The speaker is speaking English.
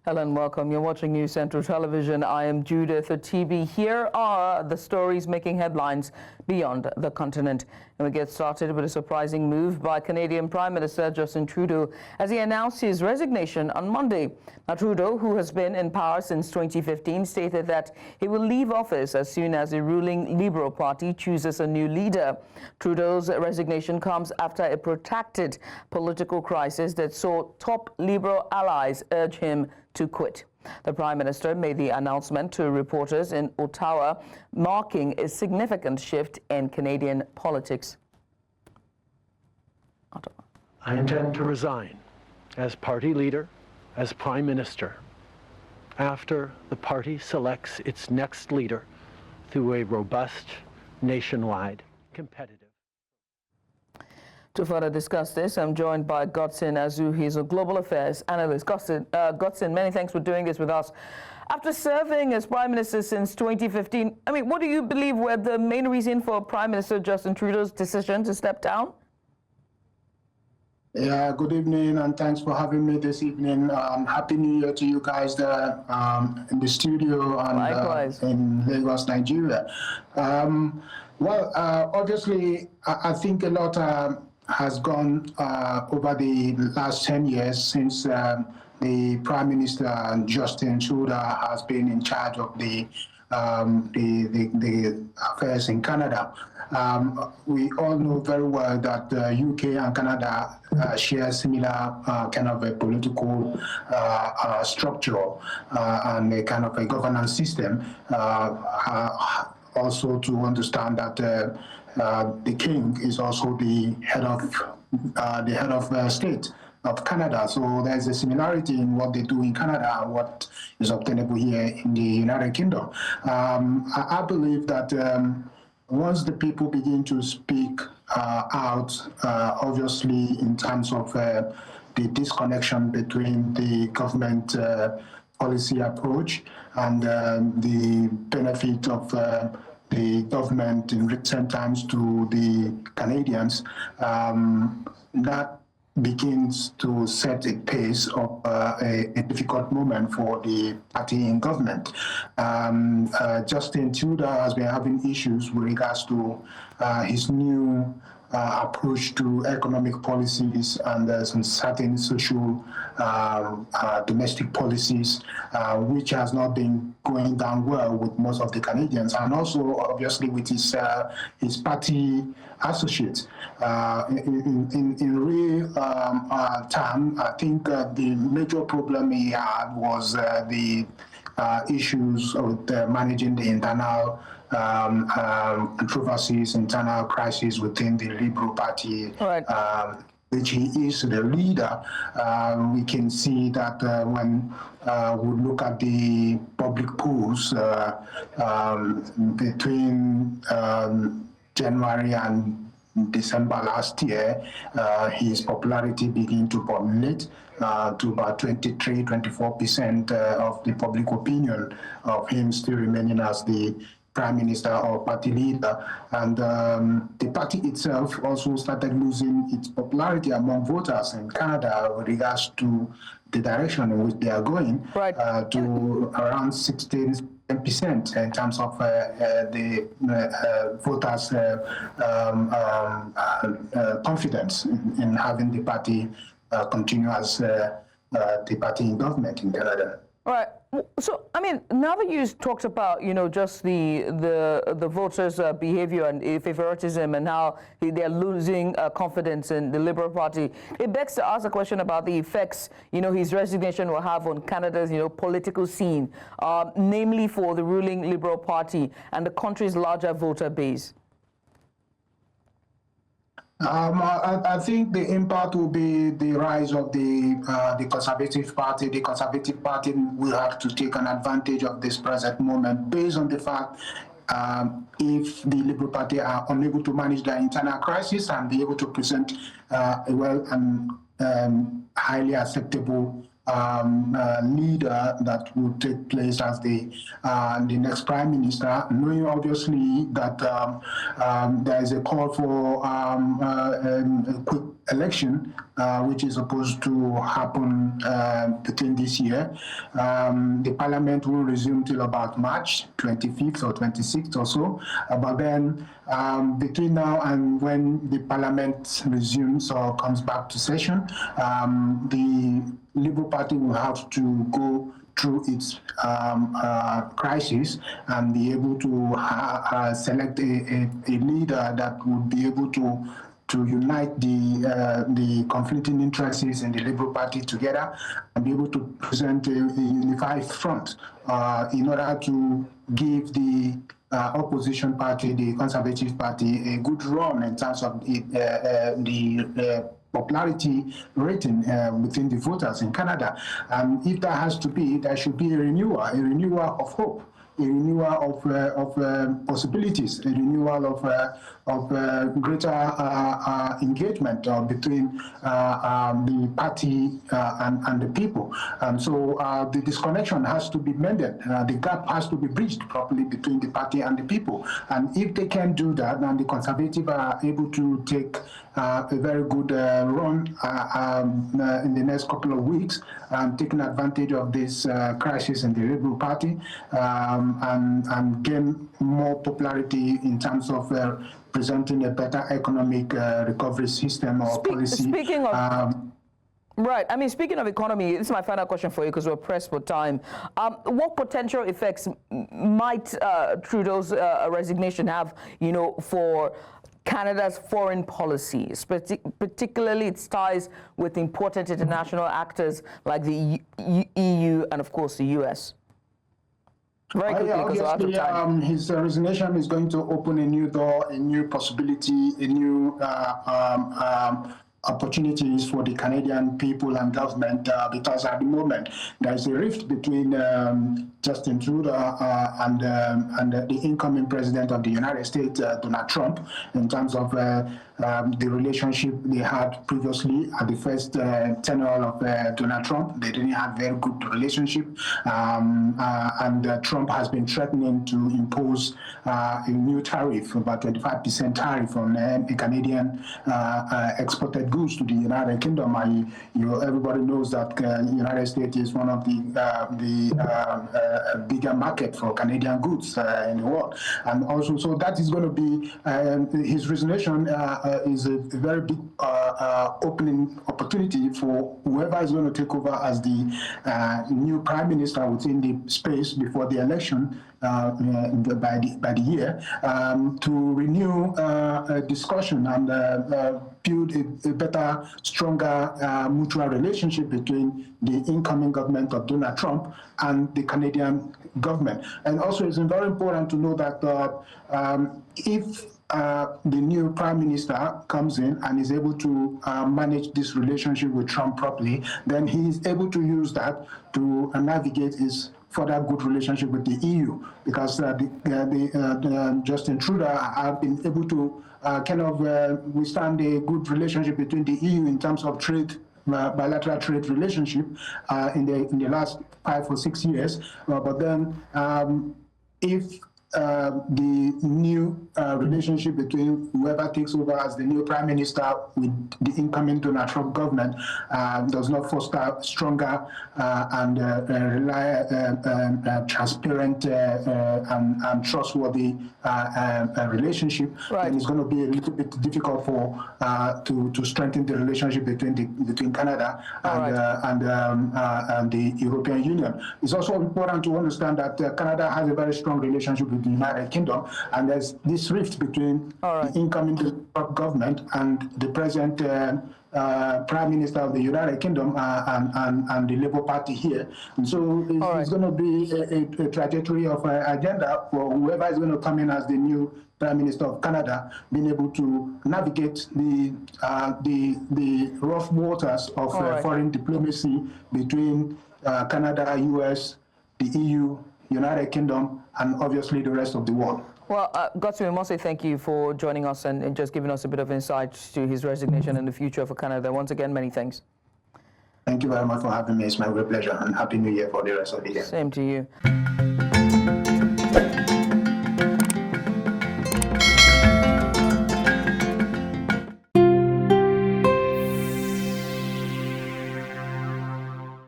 Hello and welcome. You're watching News Central Television. I am Judith TV. Here are the stories making headlines beyond the continent. And we get started with a surprising move by Canadian Prime Minister Justin Trudeau as he announced his resignation on Monday. Now, Trudeau, who has been in power since 2015, stated that he will leave office as soon as the ruling Liberal Party chooses a new leader. Trudeau's resignation comes after a protracted political crisis that saw top Liberal allies urge him to quit. The Prime Minister made the announcement to reporters in Ottawa, marking a significant shift in Canadian politics. Ottawa. I intend to resign as party leader, as Prime Minister, after the party selects its next leader through a robust, nationwide, competitive. To further discuss this, I'm joined by Godson Azu. He's a Global Affairs Analyst. Godson, many thanks for doing this with us. After serving as Prime Minister since 2015, what do you believe were the main reason for Prime Minister Justin Trudeau's decision to step down? Yeah, good evening, and thanks for having me this evening. Happy New Year to you guys there in the studio and in Lagos, Nigeria. Obviously, I think a lot has gone over the last 10 years since the Prime Minister Justin Trudeau has been in charge of the affairs in Canada. We all know very well that the UK and Canada share similar kind of a political structure and a kind of a governance system. Also to understand that the King is also the head of state of Canada. So there's a similarity in what they do in Canada and what is obtainable here in the United Kingdom. I believe that once the people begin to speak out, obviously in terms of the disconnection between the government policy approach and the benefit of the government in recent times to the Canadians, that begins to set a pace of a difficult moment for the party in government. Justin Trudeau has been having issues with regards to his new approach to economic policies and some certain social domestic policies, which has not been going down well with most of the Canadians, and also obviously with his party associates. In real term, I think the major problem he had was the issues of managing the internal controversies, internal crises within the Liberal Party, right. Which he is the leader. We can see that when we look at the public polls between January and December last year, his popularity began to plummet to about 23–24% of the public opinion of him still remaining as the Prime Minister or party leader. And the party itself also started losing its popularity among voters in Canada with regards to the direction in which they are going, right. To around 16% in terms of the voters' confidence in having the party continue as the party in government in Canada. All right. So, now that you talked about, just the voters' behavior and favoritism and how they're losing confidence in the Liberal Party, it begs to ask a question about the effects, his resignation will have on Canada's, political scene, namely for the ruling Liberal Party and the country's larger voter base. I think the impact will be the rise of the Conservative Party. The Conservative Party will have to take an advantage of this present moment based on the fact if the Liberal Party are unable to manage their internal crisis and be able to present a well and highly acceptable leader that will take place as the next Prime Minister, knowing obviously that there is a call for a quick election, which is supposed to happen between this year. The parliament will resume till about March 25th or 26th or so. But then between now and when the parliament resumes or comes back to session, the Labour Party will have to go through its crisis and be able to select a leader that would be able to unite the conflicting interests in the Labour Party together and be able to present a unified front in order to give the opposition party, the Conservative Party, a good run in terms of the popularity rating within the voters in Canada. And if that has to be, there should be a renewal of hope, a renewal of possibilities, a renewal of greater engagement between the party and the people. And so the disconnection has to be mended. The gap has to be bridged properly between the party and the people. And if they can do that, then the Conservatives are able to take a very good run in the next couple of weeks, taking advantage of this crisis in the Labour Party and gain more popularity in terms of presenting a better economic recovery system or policy. Speaking of right, I mean, speaking of economy, this is my final question for you because we're pressed for time. What potential effects might Trudeau's resignation have, for Canada's foreign policy, particularly its ties with important international actors like the EU and, of course, the US? Very quickly, because we're out of time. His resignation is going to open a new door, a new possibility, a new opportunities for the Canadian people and government, because at the moment there is a rift between Justin Trudeau and the incoming president of the United States, Donald Trump, in terms of the relationship they had previously at the first tenure of Donald Trump. They didn't have very good relationship, and Trump has been threatening to impose a new tariff, about 25% tariff on Canadian exported goods to the United Kingdom. Everybody knows that the United States is one of the bigger market for Canadian goods in the world, and also so that is going to be his resignation is a very big opening opportunity for whoever is going to take over as the new prime minister within the space before the election by the year, to renew a discussion and build a better, stronger mutual relationship between the incoming government of Donald Trump and the Canadian government. And also it's very important to know that if the new prime minister comes in and is able to manage this relationship with Trump properly, then he is able to use that to navigate his further good relationship with the EU, because Justin Trudeau have been able to withstand a good relationship between the EU in terms of trade, bilateral trade relationship in the last 5 or 6 years. But then if the new relationship between whoever takes over as the new prime minister with the incoming Donald Trump government does not foster stronger and transparent and trustworthy relationship, right, then it's going to be a little bit difficult to strengthen the relationship between Canada and the European Union. It's also important to understand that Canada has a very strong relationship with the United Kingdom, and there's this rift between the incoming government and the present Prime Minister of the United Kingdom and the Labour Party here. And so it's going to be a trajectory of agenda for whoever is going to come in as the new Prime Minister of Canada, being able to navigate the rough waters of foreign diplomacy between Canada, US, the EU, United Kingdom, and obviously the rest of the world. Well, Godson, we must say thank you for joining us and just giving us a bit of insight to his resignation and the future for Canada. Once again, many thanks. Thank you very much for having me. It's my great pleasure, and Happy New Year for the rest of the year. Same to you.